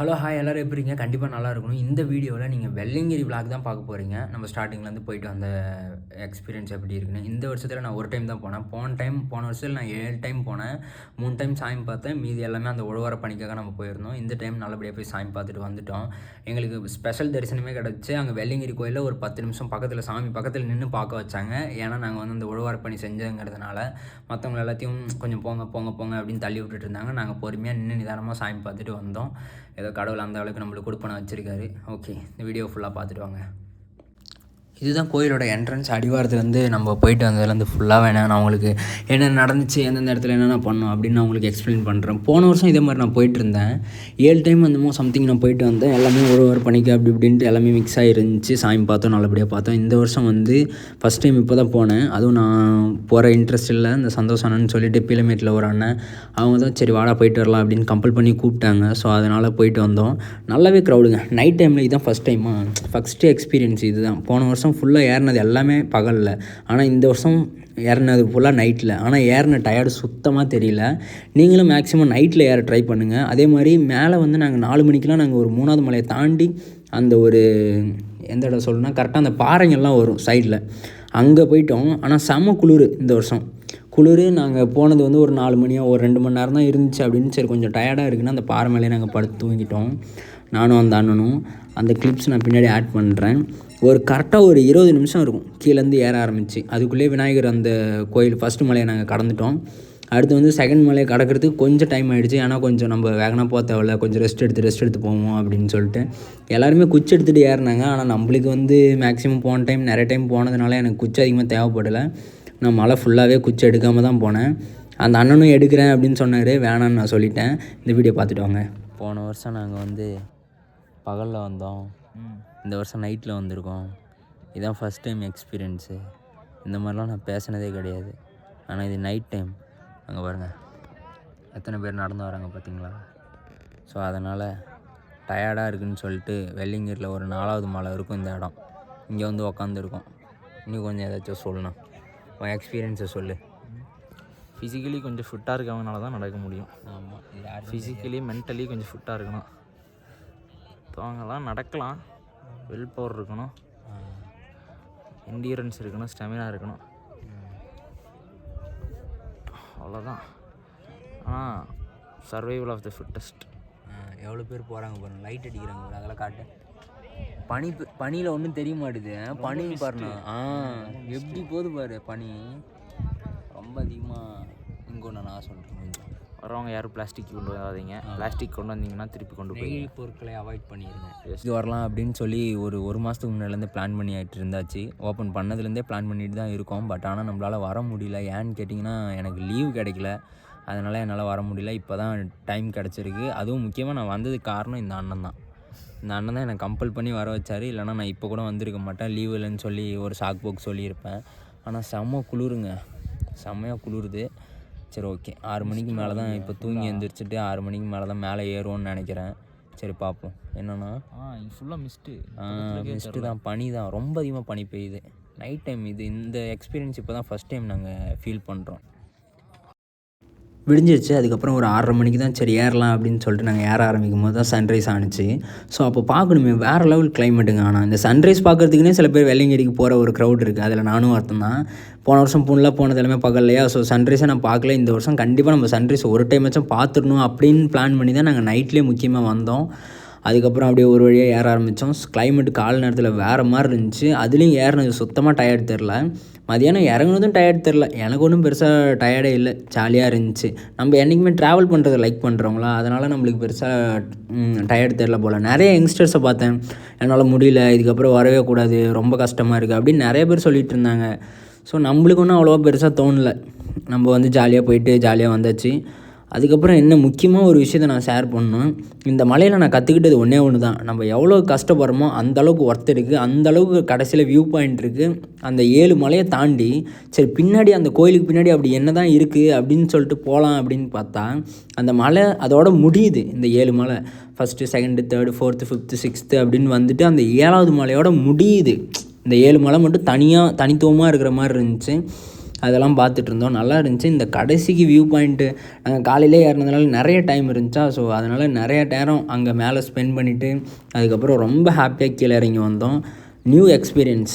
Hello hi எல்லோரும் எப்படி இருக்கீங்க? கண்டிப்பாக நல்லா இருக்கணும். இந்த வீடியோவில் நீங்கள் வெள்ளையங்கிரி விளாக் தான் பார்க்க போகிறீங்க. நம்ம ஸ்டார்டிங்லேருந்து போயிட்டு அந்த எக்ஸ்பீரியன்ஸ் எப்படி இருக்குன்னு. இந்த வருஷத்தில் நான் ஒரு டைம் தான் போனேன். போன வருஷத்தில் நான் 7 டைம் போனேன். 3 டைம் சாமி பார்த்தேன். மீதி எல்லாமே அந்த உழவர பணிக்காக நம்ம போயிருந்தோம். இந்த டைம் நல்லபடியாக போய் சாமி பார்த்துட்டு வந்துட்டோம். எங்களுக்கு ஸ்பெஷல் தரிசனமே கிடச்சி. அங்கே வெள்ளையங்கிரி கோயிலில் ஒரு 10 நிமிஷம் பக்கத்தில் சாமி பக்கத்தில் நின்று பார்க்க வச்சாங்க. ஏன்னா நாங்கள் வந்து அந்த உழவர பணி செஞ்சதுங்கிறதுனால மற்றவங்க எல்லாத்தையும் கொஞ்சம் போங்க போங்க போங்க அப்படின்னு தள்ளி விட்டுட்டு இருந்தாங்க. நாங்கள் பொறுமையாக நின்று நிதானமாக சாமி பார்த்துட்டு வந்தோம். ஏதோ கடவுள் அந்த அளவுக்கு நம்மளுக்கு கொடுப்பனை வச்சுருக்காரு. ஓகே, இந்த வீடியோ ஃபுல்லாக பார்த்துட்டு வாங்க. இதுதான் கோயிலோட என்ட்ரன்ஸ். அடிவாரத்துலேருந்து நம்ம போயிட்டு வந்ததுலேருந்து ஃபுல்லாக வேணாம் நான் உங்களுக்கு என்ன நடந்துச்சு, எந்தெந்த இடத்துல என்னென்ன பண்ணோம் அப்படின்னு நான் உங்களுக்கு எக்ஸ்பிளைன் பண்ணுறேன். போன வருஷம் இதே மாதிரி நான் போயிட்டு இருந்தேன். 7 டைம் அந்த சம்திங் நான் போயிட்டு வந்தேன். எல்லாமே ஒரு பண்ணிக்க அப்படி இப்படின்ட்டு எல்லாமே மிக்ஸ் ஆகிருந்துச்சு. சாமி பார்த்தோம், நல்லபடியாக பார்த்தோம். இந்த வருஷம் வந்து ஃபஸ்ட் டைம் இப்போ தான் போனேன். அதுவும் நான் போகிற இன்ட்ரெஸ்ட் இல்லை. இந்த சந்தோஷ் அண்ணன்னு சொல்லிட்டு பீலமேட்டில் ஒரு அண்ணன், அவங்க தான் சரி வாடா போயிட்டு வரலாம் அப்படின்னு கம்பல் பண்ணி கூப்பிட்டாங்க. ஸோ அதனால் போயிட்டு வந்தோம். நல்லாவே க்ரௌடுங்க. நைட் டைமில் இதுதான் ஃபஸ்ட்டு எக்ஸ்பீரியன்ஸ் இது தான். போன வருஷம் ஃபுல்லாக ஏறினது எல்லாமே பகலில், ஆனால் இந்த வருஷம் ஏறினது ஃபுல்லாக நைட்டில். ஆனால் ஏறின டயர்டு சுத்தமாக தெரியல. நீங்களும் மேக்ஸிமம் நைட்டில் ஏற ட்ரை பண்ணுங்கள். அதே மாதிரி மேலே வந்து நாங்கள் 4 மணிக்கெலாம் நாங்கள் ஒரு 3வது மலையை தாண்டி அந்த ஒரு எந்த இடம் சொல்லணும்னா கரெக்டாக அந்த பாறைங்கள்லாம் வரும் சைடில், அங்கே போயிட்டோம். ஆனால் செம குளிர் இந்த வருஷம். குளிர் நாங்கள் போனது வந்து ஒரு 4 மணியாக ஒரு 2 மணி நேரம் தான் இருந்துச்சு அப்படின்னு சரி கொஞ்சம் டயர்டாக இருக்குன்னு அந்த பாறை மேலே நாங்கள் படுத்து தூங்கிட்டோம். நானும் அந்த அண்ணனும். அந்த கிளிப்ஸ் நான் பின்னாடி ஆட் பண்ணுறேன். ஒரு கரெக்டாக ஒரு 20 நிமிஷம் இருக்கும் கீழேருந்து ஏற ஆரம்பிச்சு. அதுக்குள்ளேயே விநாயகர் அந்த கோயில் ஃபஸ்ட்டு மலையை நாங்கள் கடந்துட்டோம். அடுத்து வந்து செகண்ட் மலையை கடக்கிறதுக்கு கொஞ்சம் டைம் ஆகிடுச்சு. ஏன்னா கொஞ்சம் நம்ம வேகனாக போக தேவையில்ல, கொஞ்சம் ரெஸ்ட் எடுத்து போவோம் அப்படின்னு சொல்லிட்டு எல்லாருமே குச்சி எடுத்துகிட்டு ஏறினாங்க. ஆனால் நம்மளுக்கு வந்து மேக்ஸிமம் போன டைம் நிறைய டைம் போனதுனால எனக்கு குச்சி அதிகமாக தேவைப்படலை. நான் மலை ஃபுல்லாகவே குச்சி எடுக்காமல் தான் போனேன். அந்த அண்ணனும் எடுக்கிறேன் அப்படின்னு சொன்னார், வேணான்னு நான் சொல்லிட்டேன். இந்த வீடியோ பார்த்துட்டு வாங்க. போன வருஷம் நாங்கள் வந்து பகலில் வந்தோம், இந்த வருஷம் நைட்டில் வந்திருக்கோம். இதுதான் ஃபஸ்ட் டைம் எக்ஸ்பீரியன்ஸு. இந்த மாதிரிலாம் நான் பேசினதே கிடையாது. ஆனால் இது நைட் டைம். அங்கே பாருங்கள் எத்தனை பேர் நடந்து வராங்க பார்த்தீங்களா. ஸோ அதனால் டயர்டாக இருக்குதுன்னு சொல்லிட்டு வெள்ளையங்கிரியில் ஒரு 4வது மலை இருக்கும் இந்த இடம், இங்கே வந்து உக்காந்துருக்கோம். இன்னும் கொஞ்சம் ஏதாச்சும் சொல்லணும், உன் எக்ஸ்பீரியன்ஸை சொல்லு. ஃபிசிக்கலி கொஞ்சம் ஃபிட்டாக இருக்கவங்கனால தான் நடக்க முடியும். ஆமாம், ஃபிசிக்கலி மென்டலி கொஞ்சம் ஃபிட்டாக இருக்கணும். அவங்கெல்லாம் நடக்கலாம். வில் பவர் இருக்கணும், என்டியூரன்ஸ் இருக்கணும், ஸ்டெமினா இருக்கணும், அவ்வளோதான். ஆனால் சர்வைவல் ஆஃப் த ஃபிட்டஸ்ட். எவ்வளோ பேர் போகிறாங்க பாருங்கள், லைட் அடிக்கிறாங்க, அதெல்லாம் காட்டு. பனியில் ஒன்றும் தெரிய மாட்டுது. பனி பாருண்ணா, எப்படி போகுது பாரு பனி. ரொம்ப அதிகமாக இங்கே ஒன்று நான் சொல்கிறேன், வரவங்க யாரும் பிளாஸ்டிக் கொண்டு வராதீங்க. பிளாஸ்டிக் கொண்டு வந்தீங்கன்னா திருப்பி கொண்டு போய் பொருட்களை அவாய்ட் பண்ணிடுங்க. இது வரலாம் அப்படின்னு சொல்லி ஒரு மாதத்துக்கு முன்னாடிலேருந்து பிளான் பண்ணி ஆகிட்டு இருந்தாச்சு. ஓப்பன் பண்ணதுலேருந்தே பிளான் பண்ணிட்டு தான் இருக்கோம். பட் ஆனால் நம்மளால் வர முடியல. ஏன்னு கேட்டிங்கன்னா எனக்கு லீவ் கிடைக்கல, அதனால் என்னால் வர முடியல. இப்போ தான் டைம் கிடச்சிருக்கு. அதுவும் முக்கியமாக நான் வந்ததுக்கு காரணம் இந்த அண்ணன் தான். இந்த அண்ணன் தான் என்னை கம்பல் பண்ணி வர வச்சார். இல்லைனா நான் இப்போ கூட வந்திருக்க மாட்டேன். லீவ் இல்லைன்னு சொல்லி ஒரு சாக் போக்கு சொல்லியிருப்பேன். ஆனால் செம்ம குளிருங்க, செம்மையாக குளிருது. சரி ஓகே, 6 மணிக்கு மேலே தான் இப்போ தூங்கி எழுந்திரிச்சிட்டு 6 மணிக்கு மேலே தான் மேலே ஏறுவோன்னு நினைக்கிறேன். சரி பார்ப்போம். என்னென்னா ஃபுல்லாக மிஸ்ட்டு தான், பனி தான், ரொம்ப அதிகமாக பனி பெய்யுது நைட் டைம். இந்த எக்ஸ்பீரியன்ஸ் இப்போ தான் ஃபஸ்ட் டைம் நாங்கள் ஃபீல் பண்ணுறோம். விடிஞ்சிருச்சு. அதுக்கப்புறம் ஒரு 6:30 மணிக்கு தான் சரி ஏறலாம் அப்படின்னு சொல்லிட்டு நாங்கள் ஏற ஆரம்பிக்கும் போது தான் சன்ரைஸ் ஆணுச்சு. ஸோ அப்போ பார்க்கணுமே, வேறு லெவல் கிளைமேட்டுங்க. ஆனால் இந்த சன்ரைஸ் பார்க்குறதுக்குனே சில பேர் வெள்ளையங்கிரிக்கு போகிற ஒரு க்ரௌட் இருக்குது. அதில் நானும் ஒருத்தன் தான். போன வருஷம் ஃபுல்லாக போனது எல்லாமே பகல்லையா. ஸோ சன்ரைஸை நான் பார்க்கல. இந்த வருஷம் கண்டிப்பாக நம்ம சன்ரைஸ் ஒரு டைமாச்சும் பார்த்துடணும் அப்படின்னு பிளான் பண்ணி தான் நாங்கள் நைட்லேயே முக்கியமாக வந்தோம். அதுக்கப்புறம் அப்படியே ஒரு வழியாக ஏற ஆரம்பித்தோம். கிளைமேட்டு காலை நேரத்தில் வேறு மாதிரி இருந்துச்சு. அதுலேயும் ஏறினது சுத்தமாக டயர்டு தெரில. மதியானம் இறங்குனதும் டயர்டு தெரில. எனக்கு ஒன்றும் பெருசாக டயர்டே இல்லை, ஜாலியாக இருந்துச்சு. நம்ம என்றைக்குமே ட்ராவல் பண்ணுறதை லைக் பண்ணுறவங்களா, அதனால் நம்மளுக்கு பெருசாக டயர்டு தெரில போல். நிறைய யங்ஸ்டர்ஸை பார்த்தேன், என்னால் முடியல, இதுக்கப்புறம் வரவே கூடாது, ரொம்ப கஷ்டமாக இருக்குது அப்படின்னு நிறைய பேர் சொல்லிகிட்டு இருந்தாங்க. ஸோ நம்மளுக்கு ஒன்றும் அவ்வளோவா பெருசாக தோணலை. நம்ம வந்து ஜாலியாக போயிட்டு ஜாலியாக வந்தாச்சு. அதுக்கப்புறம் என்ன முக்கியமாக ஒரு விஷயத்தை நான் ஷேர் பண்ணணும். இந்த மலையில் நான் கற்றுக்கிட்டது ஒன்று தான், நம்ம எவ்வளோ கஷ்டப்படுறோமோ அந்தளவுக்கு ஒர்த் இருக்குது, அந்தளவுக்கு கடைசியில் வியூ பாயிண்ட் இருக்குது. அந்த 7 மலையை தாண்டி சரி பின்னாடி அந்த கோயிலுக்கு பின்னாடி அப்படி என்ன தான் இருக்குது அப்படின்னு சொல்லிட்டு போகலாம் அப்படின்னு பார்த்தா அந்த மலை அதோட முடியுது. இந்த 7 மலை first, second, third, fourth, fifth, sixth அப்படின்னு வந்துட்டு அந்த 7வது மலையோட முடியுது. இந்த 7 மலை மட்டும் தனித்துவமாக இருக்கிற மாதிரி இருந்துச்சு. அதெல்லாம் பார்த்துட்டு இருந்தோம். நல்லா இருந்துச்சு. இந்த கடைசிக்கு வியூ பாயிண்ட்டு நாங்கள் காலையிலே ஏறினதுனால நிறைய டைம் இருந்துச்சா, ஸோ அதனால் நிறைய நேரம் அங்கே மேலே ஸ்பெண்ட் பண்ணிவிட்டு அதுக்கப்புறம் ரொம்ப ஹாப்பியாக கீழே இறங்கி வந்தோம். New experience.